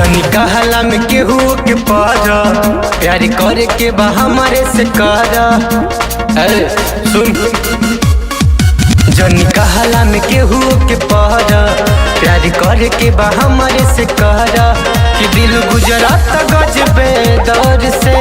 जनी कहला में केहू के पर प्यार करे के बा हमारे से कर। अरे सुन, जनी कहला में केहू के पर प्यार करे के बा हमारे से कर कि दिल गुजरात गजबे दौर से।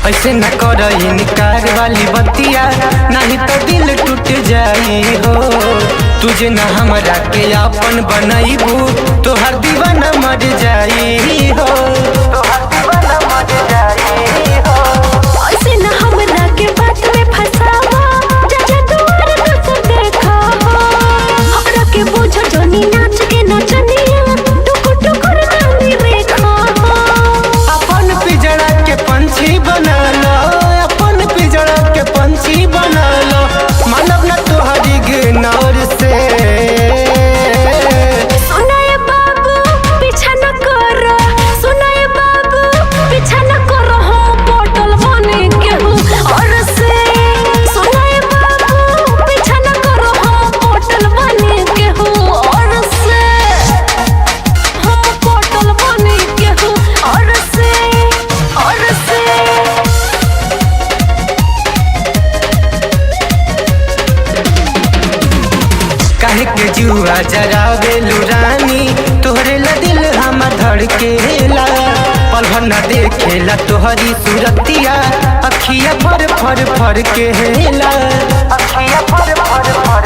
ऐसे न कर इनकार वाली बतिया, नहीं तो दिल टूट जाई हो। तुझे न हमरा के अपन बनाईबू तो हर दीवाना मर जाई हो। ऐसे न हमरा के बात में फसावा, जा दुआर तो देखा हमरा के बुझ जनी नाच के नचनिया टुकुर टुकुर नानी रेखा। अपन पिजड़ा के पंछी बना लो, अपन पिजड़ा के पंछी बना लो, मानव न तोहरी गिनौर से। सुनाए बाबू पीछा न कर, सुनाए बाबू पीछा न कर हो बोतल बने केहू और से। सुनाए बाबू पीछा न कर हो बोतल बने केहू और से। हो बोतल बने केहू और से, और से। काहे के जुआ जरावे लुरानी, तोहरे ला दिल हम धड़केला। पल भर न देखेला तोहरी सूरतिया, अखिया फर फर फर के हेला। अखिया फर फर फर